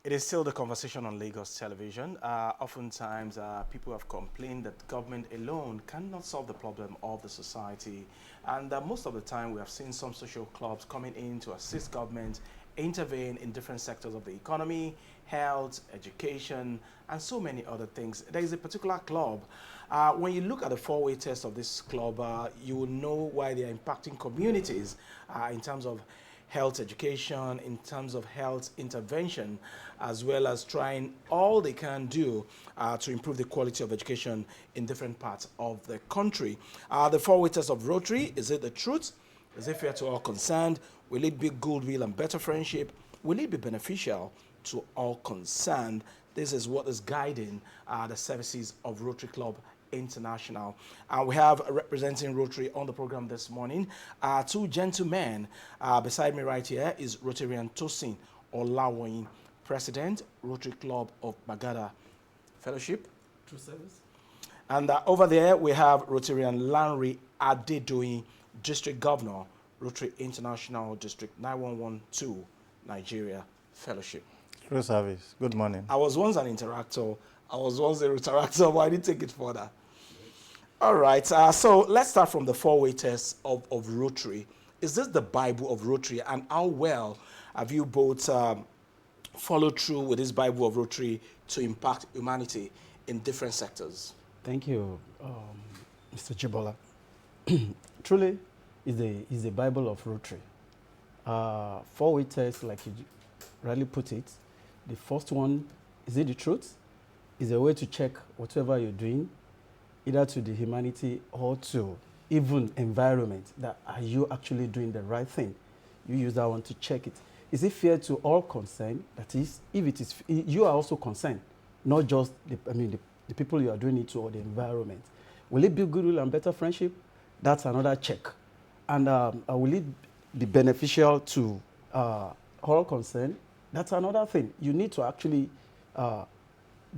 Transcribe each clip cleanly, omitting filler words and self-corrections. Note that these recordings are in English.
It is still the conversation on Lagos television. Oftentimes, people have complained that government alone cannot solve the problem of the society. And most of the time, we have seen some social clubs coming in to assist government intervene in different sectors of the economy, health, education, and so many other things. There is a particular club. When you look at the four-way test of this club, you will know why they are impacting communities in terms of health education, in terms of health intervention, as well as trying all they can do to improve the quality of education in different parts of the country. The four-way test of Rotary, is it the truth? Is it fair to all concerned? Will it be goodwill and better friendship? Will it be beneficial to all concerned? This is what is guiding the services of Rotary Club International. We have representing Rotary on the program this morning. Two gentlemen beside me right here is Rotarian Tosin Olawoyin, President, Rotary Club of Bagada Fellowship. True service. And over there we have Rotarian Lanre Adedoyin, District Governor, Rotary International District 9112, Nigeria Fellowship. True service. Good morning. I was once an interactor. I was once a Rotaractor, but I didn't take it further. All right, so let's start from the four-way test of Rotary. Is this the Bible of Rotary, and how well have you both followed through with this Bible of Rotary to impact humanity in different sectors? Thank you, Mr. Jibola. Truly, is the Bible of Rotary. Four-way test, like you rightly put it. The first one, is it the truth? Is a way to check whatever you're doing, either to the humanity or to even environment, that are you actually doing the right thing? You use that one to check it. Is it fair to all concerned? That is, if it is, you are also concerned, not just the people you are doing it to or the environment. Will it be goodwill and better friendship? That's another check. And will it be beneficial to all concerned? That's another thing. You need to actually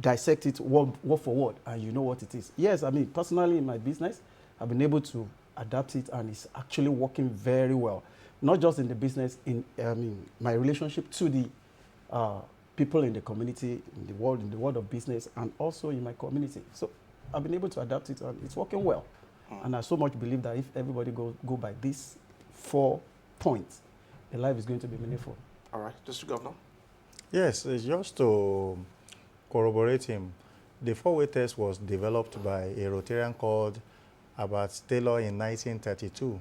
dissect it word for word, and you know what it is. Yes, I mean, personally in my business, I've been able to adapt it, and it's actually working very well. Not just in the business, in my relationship to the people in the community, in the world of business, and also in my community. So I've been able to adapt it, and it's working well. And I so much believe that if everybody go by these 4 points, the life is going to be meaningful. All right, Mr. Governor. Yes, it's just to corroborate him. The four-way test was developed by a Rotarian called Albert Taylor in 1932.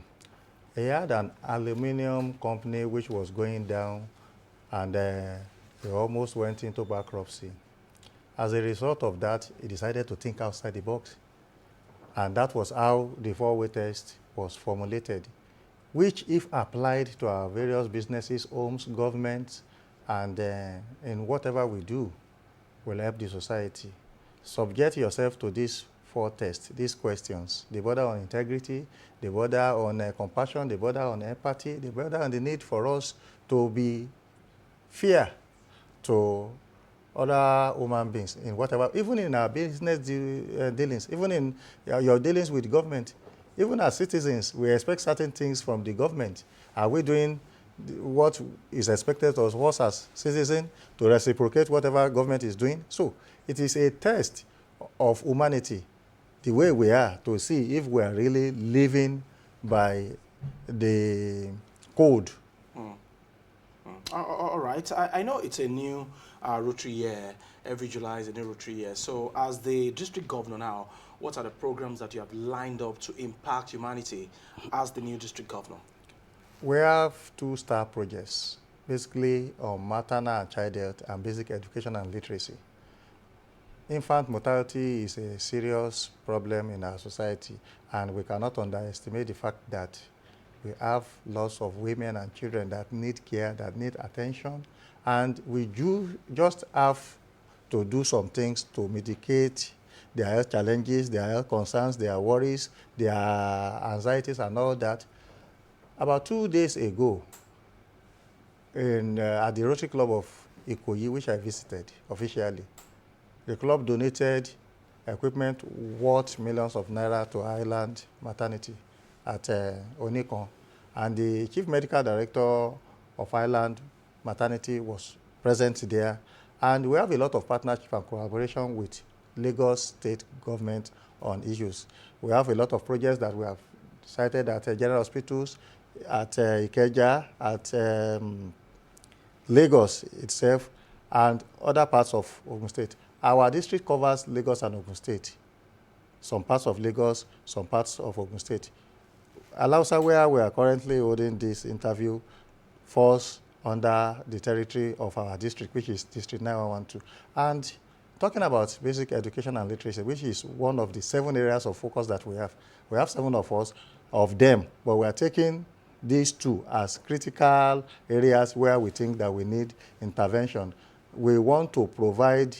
He had an aluminum company which was going down, and he almost went into bankruptcy. As a result of that, he decided to think outside the box. And that was how the four-way test was formulated, which, if applied to our various businesses, homes, governments, and in whatever we do, will help the society. Subject yourself to these 4 tests, these questions. They border on integrity, they border on compassion, they border on empathy, they border on the need for us to be fair to other human beings in whatever, even in our business dealings, even in your dealings with government. Even as citizens, we expect certain things from the government. Are we doing what is expected of us as citizens to reciprocate whatever government is doing? So it is a test of humanity, the way we are, to see if we are really living by the code. All right. I know it's a new Rotary Year. Every July is a new Rotary Year. So as the district governor now, what are the programs that you have lined up to impact humanity as the new district governor? We have 2 star projects, basically on maternal and child health and basic education and literacy. Infant mortality is a serious problem in our society, and we cannot underestimate the fact that we have lots of women and children that need care, that need attention, and we do just have to do some things to mitigate their health challenges, their health concerns, their worries, their anxieties, and all that. About 2 days ago, at the Rotary Club of Ikoyi, which I visited officially, the club donated equipment worth millions of naira to Island Maternity at Onikon. And the Chief Medical Director of Island Maternity was present there, And we have a lot of partnership and collaboration with Lagos state government on issues. We have a lot of projects that we have cited at general hospitals, at Ikeja, at Lagos itself, and other parts of Ogun State. Our district covers Lagos and Ogun State. Some parts of Lagos, some parts of Ogun State. Alausa, where we are currently holding this interview, falls under the territory of our district, which is District 9112. And talking about basic education and literacy, which is one of the 7 areas of focus that we have. We have 7 of them, but we are taking these 2 as critical areas where we think that we need intervention. We want to provide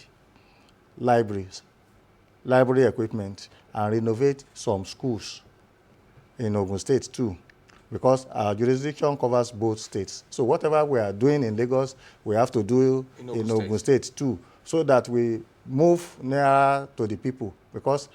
libraries, library equipment, and renovate some schools in Ogun State too, because our jurisdiction covers both states. So whatever we are doing in Lagos, we have to do in Ogun State too, so that we move nearer to the people, because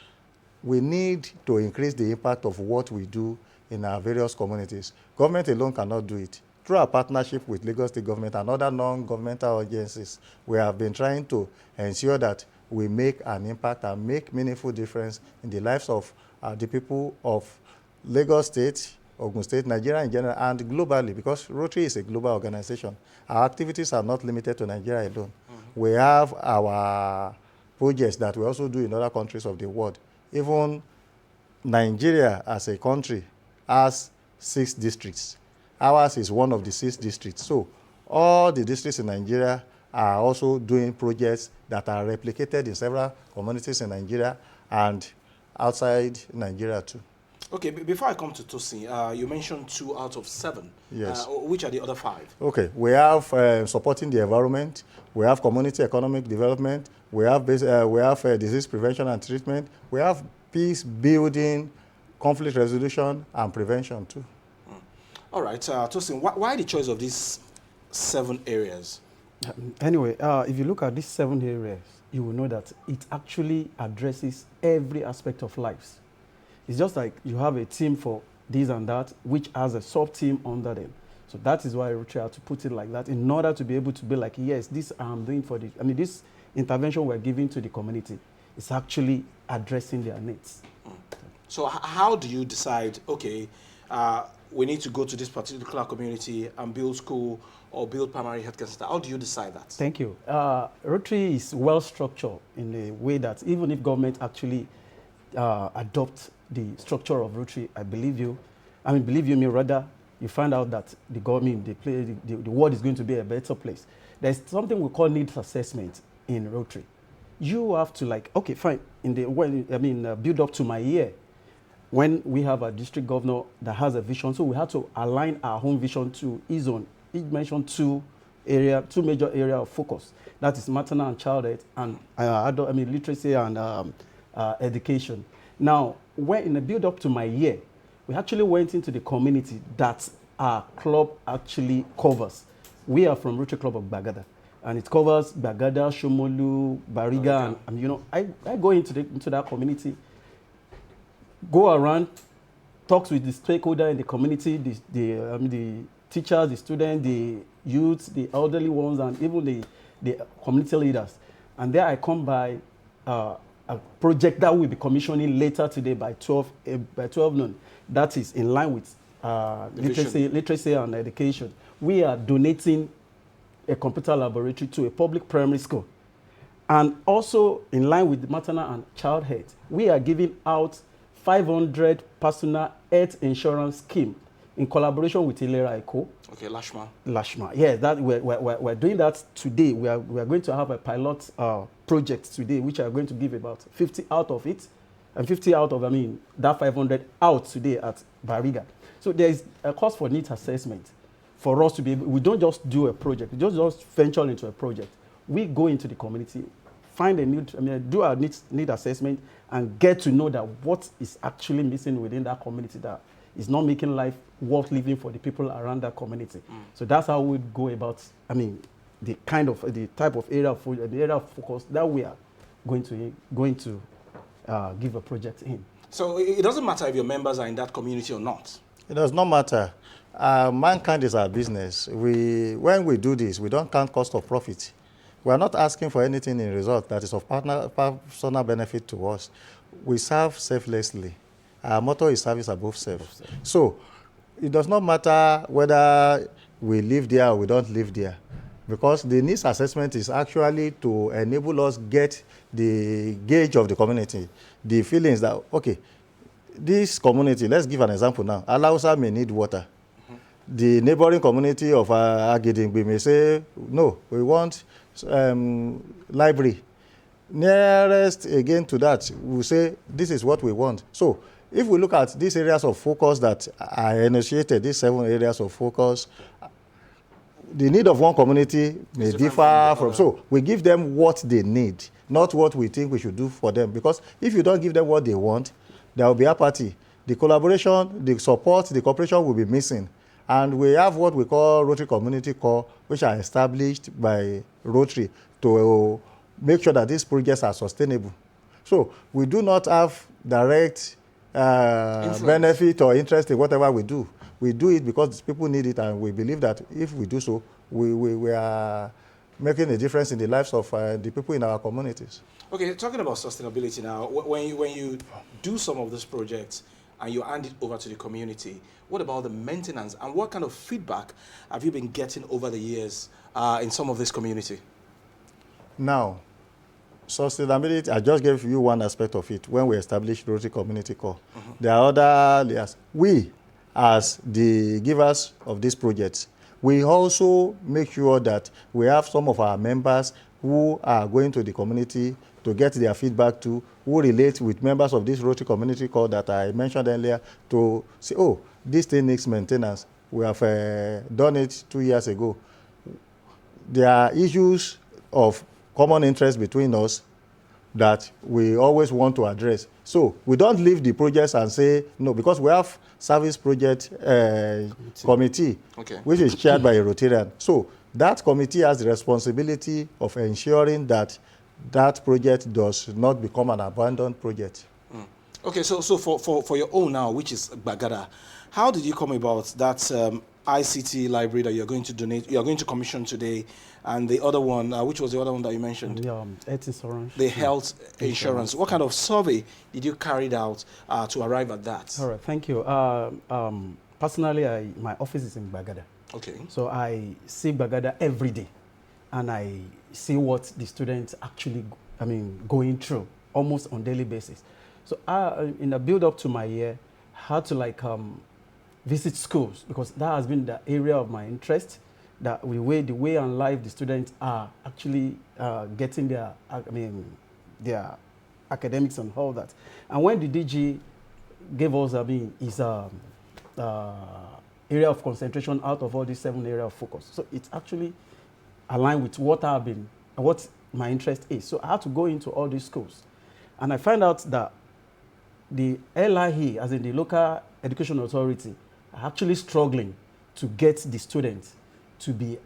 we need to increase the impact of what we do in our various communities. Government alone cannot do it. Through our partnership with Lagos State government and other non-governmental agencies, we have been trying to ensure that we make an impact and make meaningful difference in the lives of the people of Lagos State, Ogun State, Nigeria in general, and globally, because Rotary is a global organization. Our activities are not limited to Nigeria alone. We have our projects that we also do in other countries of the world. Even Nigeria as a country has 6 districts. Ours is one of the 6 districts. So all the districts in Nigeria are also doing projects that are replicated in several communities in Nigeria and outside Nigeria too. Okay, before I come to Tosin, you mentioned 2 out of 7. Yes. Which are the other 5? Okay, we have supporting the environment, we have community economic development, we have disease prevention and treatment, we have peace building, conflict resolution, and prevention too. All right, Tosin, why the choice of these 7 areas? Anyway, if you look at these 7 areas, you will know that it actually addresses every aspect of life. It's just like you have a team for this and that, which has a sub-team under them. So that is why Rotary had to put it like that, in order to be able to be like, yes, this I'm doing for the, this intervention we're giving to the community is actually addressing their needs. So how do you decide, okay, we need to go to this particular community and build school or build primary healthcare center? How do you decide that? Thank you. Rotary is well structured in a way that even if government actually adopt the structure of Rotary, believe you me, rather, you find out that the government, the world is going to be a better place. There's something we call needs assessment in Rotary. You have to okay, fine, build up to my year. When we have a district governor that has a vision, so we have to align our own vision to his own. He mentioned 2 major areas of focus. That is maternal and child health and literacy and education. Now, when in the build up to my year, we actually went into the community that our club actually covers. We are from Rotary Club of Bagada, and it covers Bagada, Shomolu, Bariga, and I go into that community, go around, talks with the stakeholder in the community, the teachers, the students, the youths, the elderly ones, and even the community leaders. And there I come by a project that will be commissioning later today by 12 noon. That is in line with literacy and education. We are donating a computer laboratory to a public primary school. And also in line with the maternal and child health, we are giving out 500 personal health insurance scheme in collaboration with Ilera Eco. Okay, Lashma. Lashma, yeah, that we're doing that today. We are going to have a pilot project today, which are going to give about 50 out of it, and 50 out of, that 500 out today at Bariga. So there is a cost for needs assessment for us to be able, we don't just do a project, we don't just venture into a project. We go into the community, find a need, do our need assessment, and get to know that what is actually missing within that community that is not making life worth living for the people around that community. So that's how we go about, the type of area of the area of focus that we are going to give a project in. So it doesn't matter if your members are in that community or not. It does not matter. Mankind is our business. When we do this, we don't count cost of profit. We are not asking for anything in result that is of personal benefit to us. We serve selflessly. Our motto is service above self. So it does not matter whether we live there or we don't live there, because the needs assessment is actually to enable us get the gauge of the community, the feelings that, okay, this community, let's give an example now. Alausa may need water. The neighboring community of Agidingbi may say, no, we want library. Nearest again to that, we say, this is what we want. So if we look at these areas of focus that I initiated, these 7 areas of focus, the need of one community may differ from, so we give them what they need, not what we think we should do for them. Because if you don't give them what they want, there will be apathy. The collaboration, the support, the cooperation will be missing. And we have what we call Rotary Community Core, which are established by Rotary to make sure that these projects are sustainable. So we do not have direct benefit or interest in whatever we do. We do it because people need it, and we believe that if we do so, we are making a difference in the lives of the people in our communities. Okay, talking about sustainability now, when you do some of these projects and you hand it over to the community, what about the maintenance, and what kind of feedback have you been getting over the years in some of this community? Now, sustainability, I just gave you one aspect of it when we established Rotary Community Core. There are other layers. We, as the givers of these projects, we also make sure that we have some of our members who are going to the community to get their feedback to, who relate with members of this Rotary Community Core that I mentioned earlier, to say, oh, this thing needs maintenance. We have done it 2 years ago. There are issues of common interest between us that we always want to address. So we don't leave the projects and say, no, because we have service project committee, which is chaired by a Rotarian. So that committee has the responsibility of ensuring that that project does not become an abandoned project. Okay, so for your own now, which is Bagada, how did you come about that ICT library that you're going to donate, you're going to commission today, and the other one, which was the other one that you mentioned? The health insurance. The health insurance. What kind of survey did you carry out to arrive at that? All right, thank you. Personally, my office is in Bagada. Okay. So I see Bagada every day, and I see what the students actually, going through almost on daily basis. So in the build up to my year, I had to visit schools, because that has been the area of my interest, that the way and life the students are actually getting their academics and all that. And when the DG gave us, his area of concentration out of all these 7 areas of focus, so it's actually aligned with what my interest is. So I had to go into all these schools, and I find out that the LIE, as in the local education authority, are actually struggling to get the students to be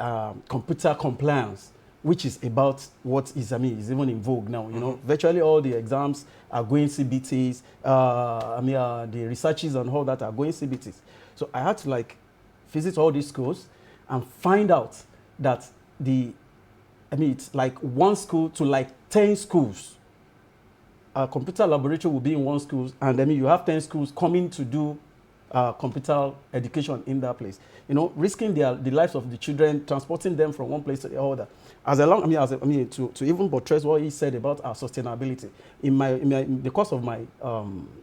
computer compliance, which is about what is even in vogue now. You know, virtually all the exams are going CBTs. The researches and all that are going CBTs. So I had to visit all these schools and find out that it's like 1 school to 10 schools. A computer laboratory will be in 1 school, and you have 10 schools coming to do computer education in that place. You know, risking the lives of the children, transporting them from one place to the other. To even buttress what he said about our sustainability, in the course of my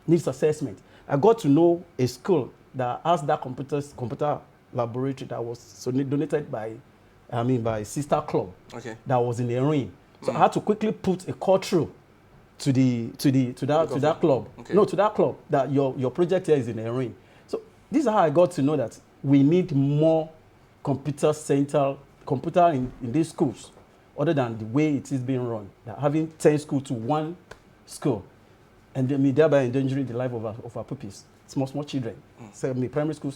needs assessment, I got to know a school that has that computer laboratory that was donated by Sister Club. Okay. That was in the ring. So I had to quickly put a call through to that club. Okay. No, to that club, that your project here is in a ring. So this is how I got to know that we need more computer in these schools, other than the way it is being run. That having 10 schools to 1 school, and thereby endangering the life of our pupils, small children, so primary school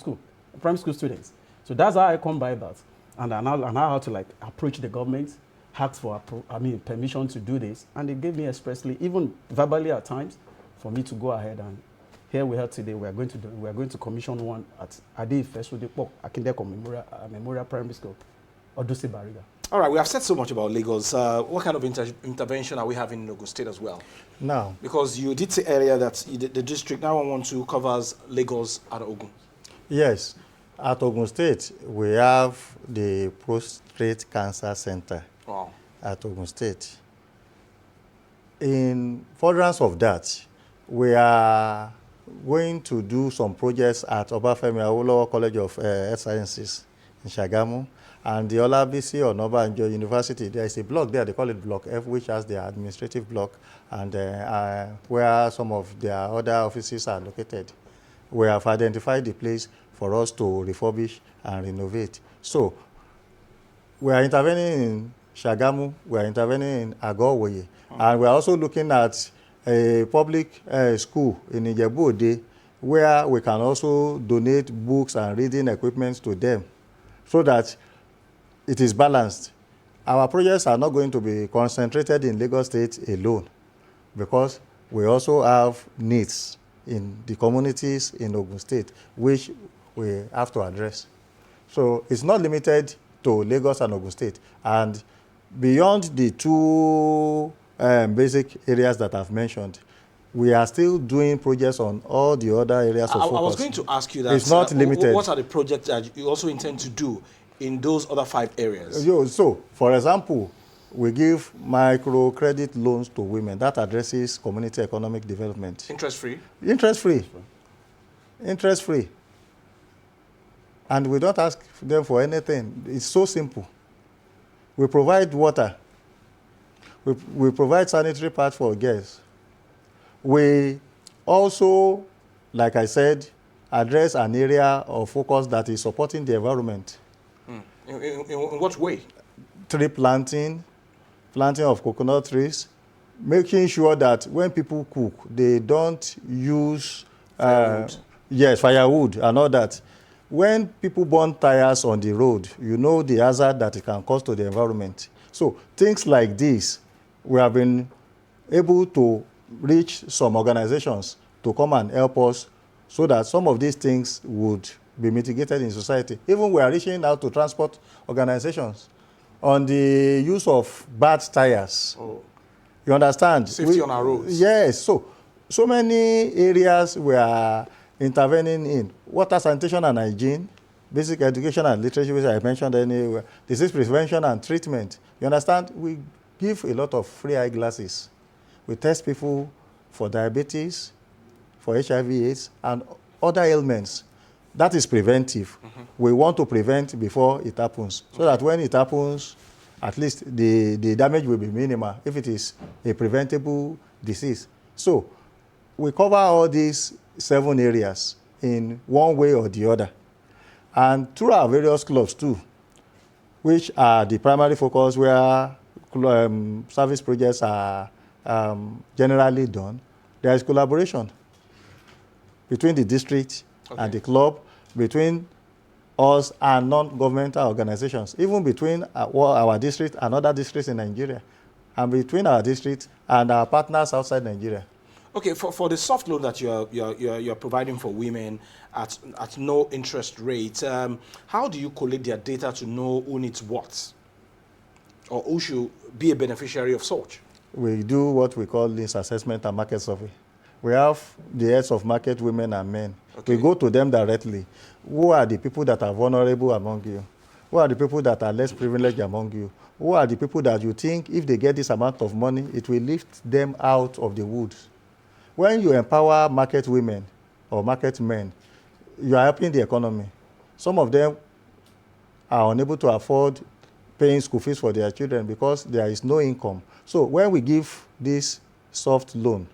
students. So that's how I come by that, and I know how to approach the government, asked for permission to do this, and they gave me expressly, even verbally at times, for me to go ahead. And here we are today. We are going to commission one at Ade Ifeso Depo Akindeko Memorial Primary School, Oduse Bariga. All right, we have said so much about Lagos. What kind of intervention are we having in Ogun State as well? Now, Because you did say earlier that the district 912 covers Lagos and Ogun. yes, at Ogun State, we have the Prostate Cancer Center Wow. at Ogun State. In furtherance of that, we are going to do some projects at Obafemi Awolowo College of Health Sciences in Shagamu and the Olabisi Onabanjo University. There is a block there, they call it Block F, which has their administrative block and where some of their other offices are located. We have identified the place for us to refurbish and renovate. So, we are intervening in Shagamu, we are intervening in Agowoye, and we are also looking at a public school in Ijebu-Ode where we can also donate books and reading equipment to them so that it is balanced. Our projects are not going to be concentrated in Lagos State alone because we also have needs in the communities in Ogun State which we have to address. So it's not limited to Lagos and Ogun State. And beyond the two basic areas that I've mentioned, we are still doing projects on all the other areas of focus. I was going to ask you that. It's not limited. What are the projects that you also intend to do in those other 5 areas? So, for example, we give microcredit loans to women. That addresses community economic development. Interest-free? Interest-free. Interest-free. And we don't ask them for anything. It's so simple. We provide water. We provide sanitary pads for girls. We also, like I said, address an area of focus that is supporting the environment. In what way? Tree planting of coconut trees, making sure that when people cook, they don't use firewood and all that. When people burn tires on the road, you know the hazard that it can cause to the environment. So things like this, we have been able to reach some organizations to come and help us so that some of these things would be mitigated in society. Even we are reaching out to transport organizations on the use of bad tires. Oh. You understand? Safety on our roads. Yes. So many areas we are intervening in. Water, sanitation and hygiene, basic education and literacy, which I mentioned anyway, disease prevention and treatment. You understand? We give a lot of free eyeglasses. We test people for diabetes, for HIV/AIDS, and other ailments. That is preventive. We want to prevent before it happens, so that when it happens, at least the damage will be minimal if it is a preventable disease. So we cover all these 7 areas in one way or the other. And through our various clubs too, which are the primary focus where service projects are generally done, there is collaboration between the district and the club, between us and non-governmental organizations, even between our district and other districts in Nigeria, and between our district and our partners outside Nigeria. Okay, for the soft loan that you're providing for women at no interest rate, how do you collect their data to know who needs what, or who should be a beneficiary of such? We do what we call this assessment and market survey. We have the heads of market, women and men. Okay. We go to them directly. Who are the people that are vulnerable among you? Who are the people that are less privileged among you? Who are the people that you think if they get this amount of money, it will lift them out of the woods? When you empower market women or market men, you are helping the economy. Some of them are unable to afford paying school fees for their children because there is no income. So when we give this soft loan,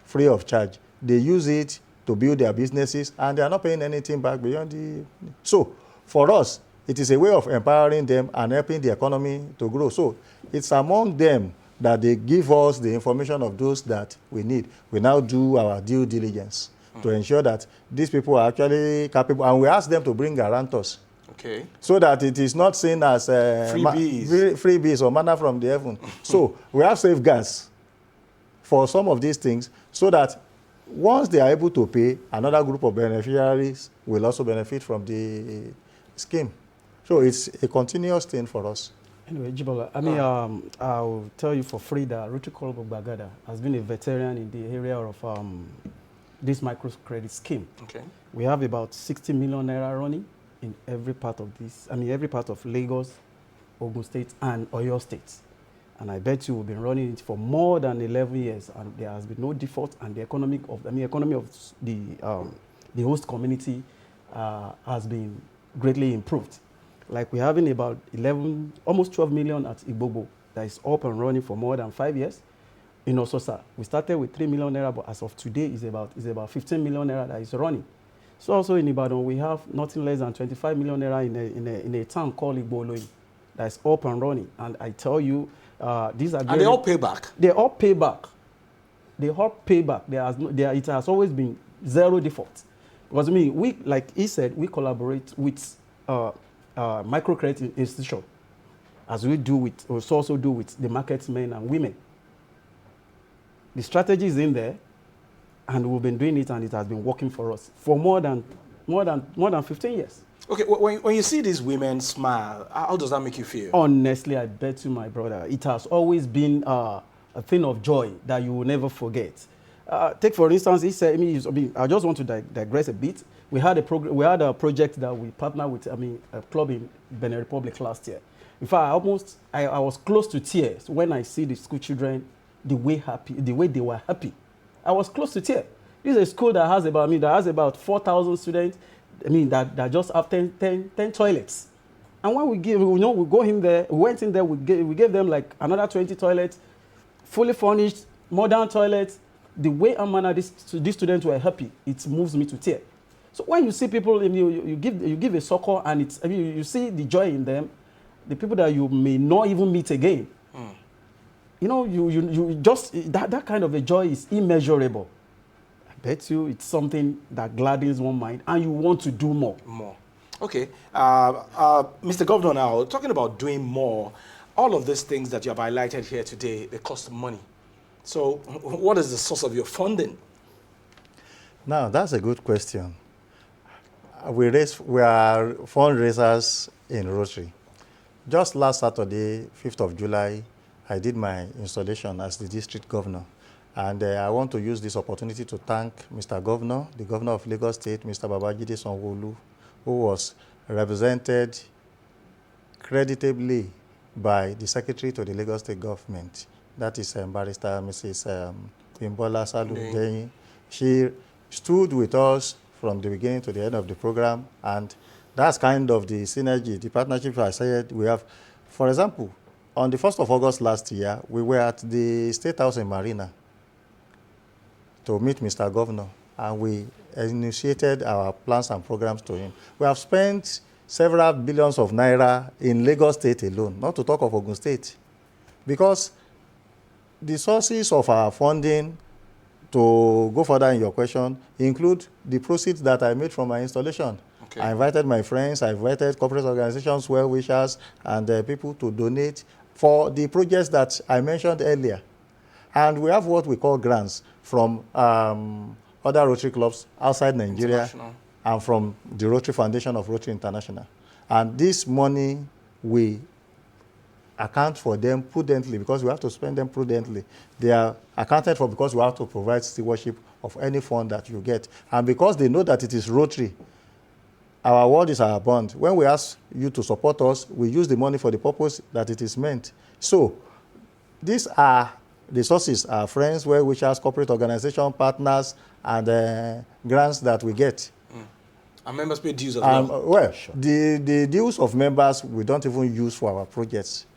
free of charge, they use it to build their businesses and they are not paying anything back beyond the... So for us, it is a way of empowering them and helping the economy to grow. So it's among them that they give us the information of those that we need. We now do our due diligence to ensure that these people are actually capable, and we ask them to bring guarantors. Okay. So that it is not seen as freebies or manna from the heaven. So we have safeguards for some of these things so that once they are able to pay, another group of beneficiaries will also benefit from the scheme. So it's a continuous thing for us. Anyway, Jibola, I mean, I'll tell you for free that Rotary Club of Bagada has been a veteran in the area of this microcredit scheme. Okay. We have about 60 million naira running in every part of this, I mean, every part of Lagos, Ogun State, and Oyo State. And I bet you we've been running it for more than 11 years, and there has been no default, and the economy of the host community has been greatly improved. Like we're having about 11, almost 12 million at Igbobo that is up and running for more than 5 years. In Ososa, we started with 3 million naira, but as of today, is about 15 million naira that is running. So also in Ibadan, we have nothing less than 25 million naira in a town called Igboloyi that is up and running. And I tell you, these are... And they all pay back? They all pay back. They all pay back. It has always been zero default. Because I mean, we, like he said, we collaborate with microcredit institution, as we also do with the market men and women. The strategy is in there, and we've been doing it, and it has been working for us for more than 15 years. Okay, when you see these women smile, how does that make you feel? Honestly, I bet you, my brother, it has always been a thing of joy that you will never forget. Take for instance, he said, I just want to digress a bit. We had a project that we partnered with, a club in Benin Republic last year. In fact, I was close to tears when I see the school children, the way they were happy. I was close to tears. This is a school that has about 4,000 students. That just have 10 toilets. And when we went in there, we gave them like another 20 toilets, fully furnished, modern toilets. The way and manner these students were happy, it moves me to tears. So when you see people, you give a succor, and you see the joy in them, the people that you may not even meet again. You just that kind of a joy is immeasurable. I bet you it's something that gladdens one mind, and you want to do more. Okay, Mr. Governor, now talking about doing more, all of these things that you have highlighted here today, they cost money. So what is the source of your funding? Now, that's a good question. We are fundraisers in Rotary. Just last Saturday, 5th of July, I did my installation as the district governor. And I want to use this opportunity to thank Mr. Governor, the governor of Lagos State, Mr. Babajide Sanwo-Olu, who was represented creditably by the secretary to the Lagos State government. That is Barrister Mrs. Imbola Salu. She stood with us from the beginning to the end of the program, and that's kind of the synergy, the partnership I said we have. For example, on the 1st of August last year, we were at the State House in Marina to meet Mr. Governor, and we initiated our plans and programs to him. We have spent several billions of naira in Lagos State alone, not to talk of Ogun State, because the sources of our funding, to go further in your question, include the proceeds that I made from my installation. Okay. I invited my friends, I invited corporate organizations, well-wishers, and people to donate for the projects that I mentioned earlier. And we have what we call grants from other Rotary clubs outside Nigeria and from the Rotary Foundation of Rotary International. And this money, we account for them prudently because we have to spend them prudently. They are accounted for because we have to provide stewardship of any fund that you get. And because they know that it is Rotary, our word is our bond. When we ask you to support us, we use the money for the purpose that it is meant. So these are the sources, our friends, well-wishers, corporate organization partners, and grants that we get. And members pay dues as well? Well, sure. The dues of members we don't even use for our projects.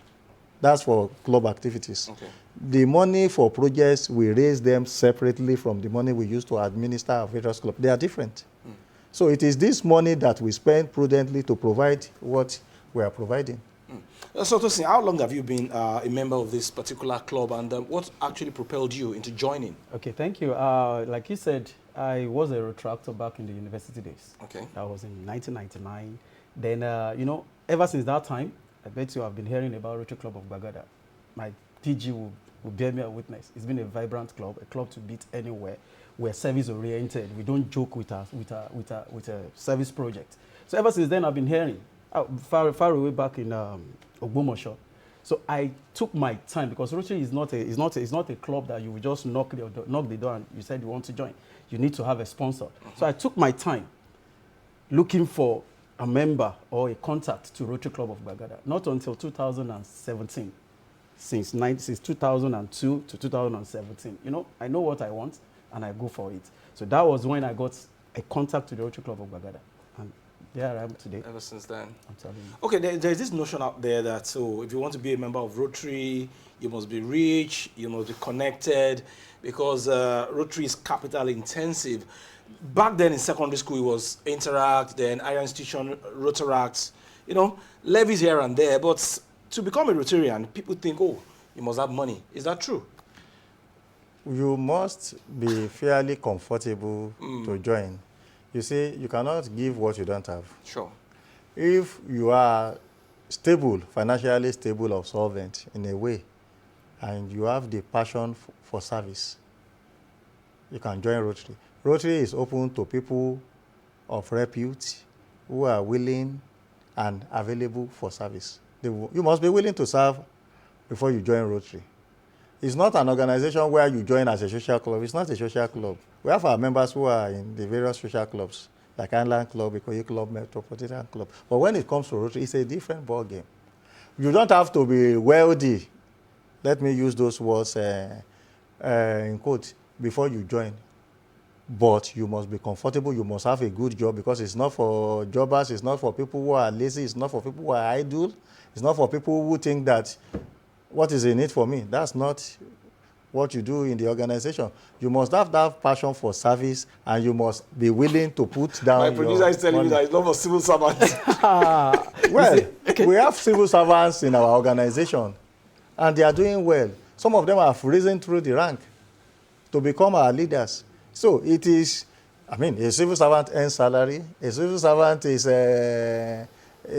That's for club activities. Okay. The money for projects, we raise them separately from the money we use to administer our various clubs. They are different. So it is this money that we spend prudently to provide what we are providing. So, Tosin, how long have you been a member of this particular club, and what actually propelled you into joining? Okay, thank you. Like you said, I was a retractor back in the university days. Okay. That was in 1999. Then, ever since that time, I bet you have been hearing about Rotary Club of Bagada. My TG will bear me a witness. It's been a vibrant club, a club to beat anywhere. We're service-oriented. We don't joke with a service project. So ever since then, I've been hearing, far away back in Ogbomoso, So I took my time, because Rotary is not a club that you will just knock the door and you said you want to join. You need to have a sponsor. So I took my time looking for a member or a contact to Rotary Club of Gbagada. Not until 2017, since 2002 to 2017. You know, I know what I want and I go for it. So that was when I got a contact to the Rotary Club of Gbagada. And there I am today. Ever since then. I'm telling you. Okay, there's this notion out there that, so if you want to be a member of Rotary, you must be rich, you must be connected, because Rotary is capital intensive. Back then in secondary school, it was Interact, then higher institution, Rotaract, you know, levies here and there. But to become a Rotarian, people think, oh, you must have money. Is that true? You must be fairly comfortable to join. You see, you cannot give what you don't have. Sure. If you are stable, financially stable or solvent in a way, and you have the passion for service, you can join Rotary. Rotary is open to people of repute who are willing and available for service. You must be willing to serve before you join Rotary. It's not an organization where you join as a social club. It's not a social club. We have our members who are in the various social clubs, like Island Club, Ikoyi Club, Metropolitan Club. But when it comes to Rotary, it's a different ball game. You don't have to be wealthy. Let me use those words in quote, before you join. But you must be comfortable. You must have a good job, because it's not for jobbers. It's not for people who are lazy. It's not for people who are idle. It's not for people who think that, what is in it for me? That's not what you do in the organization. You must have that passion for service, and you must be willing to put down. My producer is telling me that it's not for civil servants. Well, we have civil servants in our organization, and they are doing well. Some of them have risen through the rank to become our leaders. So it is, I mean, a civil servant earns salary. A civil servant is a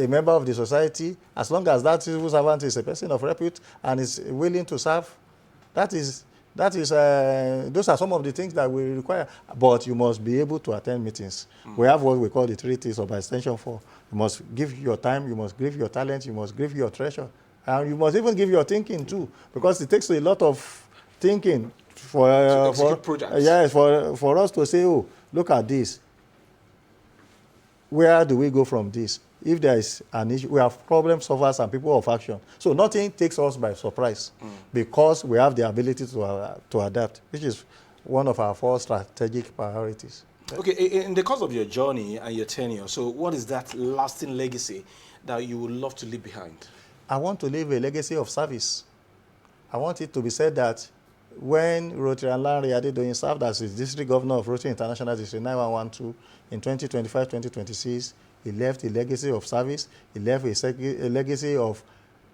member of the society. As long as that civil servant is a person of repute and is willing to serve, those are some of the things that we require. But you must be able to attend meetings. We have what we call the 3 T's, or by extension 4. You must give your time, you must give your talent, you must give your treasure. And you must even give your thinking too, because it takes a lot of thinking for us to say, oh, look at this. Where do we go from this? If there is an issue, we have problem solvers and people of action. So nothing takes us by surprise, because we have the ability to adapt, which is one of our 4 strategic priorities. Okay, in the course of your journey and your tenure, so what is that lasting legacy that you would love to leave behind? I want to leave a legacy of service. I want it to be said that when Rotary and Lanre Adedoyin served as the district governor of Rotary International District 9112 in 2025-2026, he left a legacy of service, he left a legacy of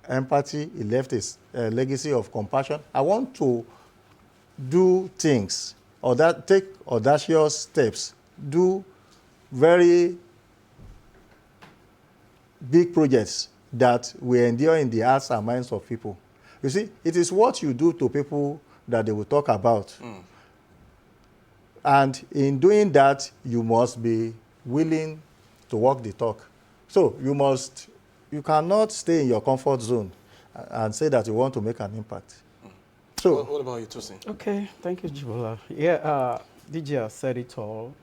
empathy, he left a legacy of compassion. I want to do things, or take audacious steps, do very big projects that will endure in the hearts and minds of people. You see, it is what you do to people that they will talk about. And in doing that, you must be willing to walk the talk. So you cannot stay in your comfort zone and say that you want to make an impact. So, what about you, Tosin? Okay, thank you, Jibola. Yeah, DJ has said it all.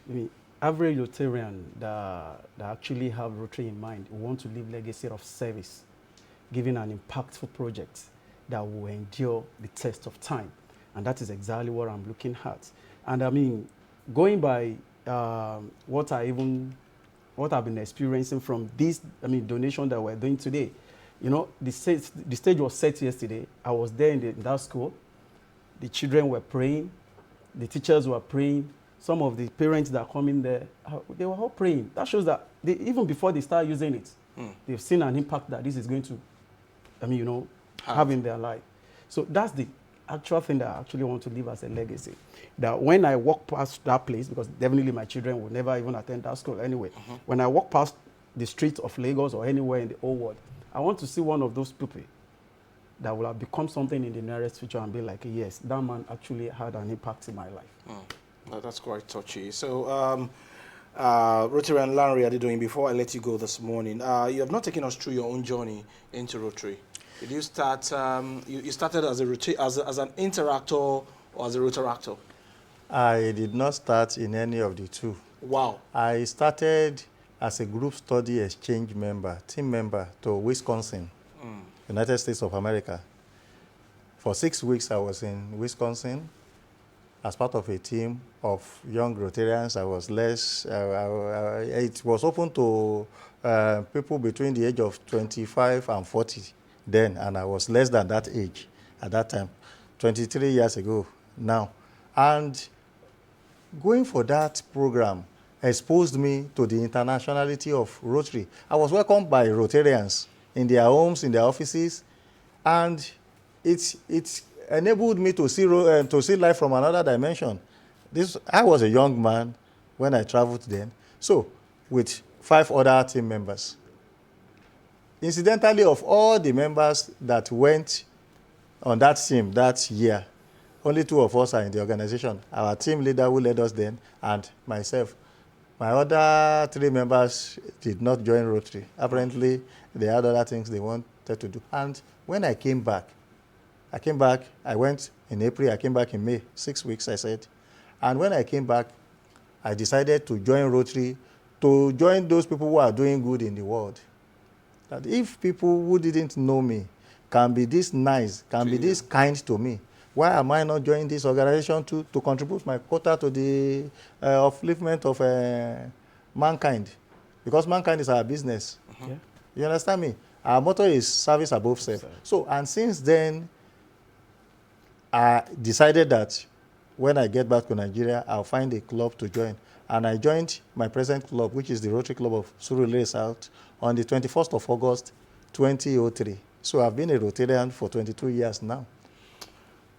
I mean, every Rotarian that actually have Rotary in mind want to leave legacy of service, giving an impactful project that will endure the test of time. And that is exactly what I'm looking at. And I mean, going by what I've been experiencing from this, donation that we're doing today, you know, the stage was set yesterday. I was there in that school. The children were praying. The teachers were praying. Some of the parents that come in there, they were all praying. That shows that even before they start using it, they've seen an impact that this is going to, have in their life. So that's the actual thing that I actually want to leave as a legacy. That when I walk past that place, because definitely my children will never even attend that school anyway. When I walk past the streets of Lagos or anywhere in the whole world, I want to see one of those people that will have become something in the nearest future and be like, yes, that man actually had an impact in my life. That's quite touchy. So, Rotary and Lanre Adedoyin, before I let you go this morning, you have not taken us through your own journey into Rotary. Did you start, you started as, as an interactor or as a rotaractor? I did not start in any of the two. Wow. I started as a group study exchange member, team member to Wisconsin, United States of America. For 6 weeks, I was in Wisconsin as part of a team of young Rotarians. I was less, it was open to people between the age of 25 and 40 then, and I was less than that age at that time, 23 years ago now. And going for that program exposed me to the internationality of Rotary. I was welcomed by Rotarians in their homes, in their offices, and it enabled me to see life from another dimension. I was a young man when I traveled then, so with 5 other team members. Incidentally, of all the members that went on that team that year, only 2 of us are in the organization. Our team leader who led us then, and myself. My other 3 members did not join Rotary. Apparently, they had other things they wanted to do. And when I came back, I went in April, I came back in May, 6 weeks, I said. And when I came back, I decided to join Rotary, to join those people who are doing good in the world. That if people who didn't know me can be this nice, can be this kind to me, why am I not joining this organization to contribute my quota to the upliftment of mankind? Because mankind is our business. Yeah. You understand me? Our motto is service above self. So, and since then, I decided that when I get back to Nigeria, I'll find a club to join. And I joined my present club, which is the Rotary Club of Surulere South, on the 21st of August, 2003. So I've been a Rotarian for 22 years now.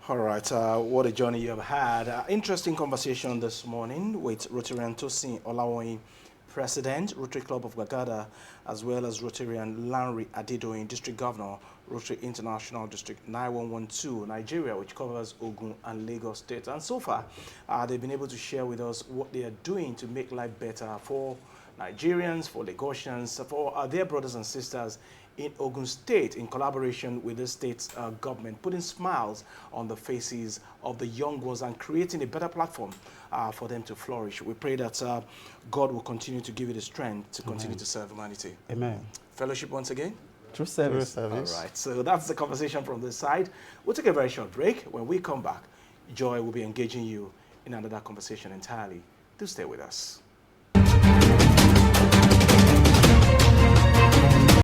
All right, what a journey you have had. Interesting conversation this morning with Rotarian Tosin Olawoyin, President, Rotary Club of Gagada, as well as Rotarian Lanre Adedoyin, District Governor, Rotary International District 9112, Nigeria, which covers Ogun and Lagos State. And so far, they've been able to share with us what they are doing to make life better for Nigerians, for Lagosians, for their brothers and sisters in Ogun State, in collaboration with the state's government, putting smiles on the faces of the young ones and creating a better platform for them to flourish. We pray that God will continue to give you the strength to continue to serve humanity. Amen. Fellowship once again. True service. All right, so that's the conversation from this side. We'll take a very short break. When we come back, Joy will be engaging you in another conversation entirely. Do stay with us.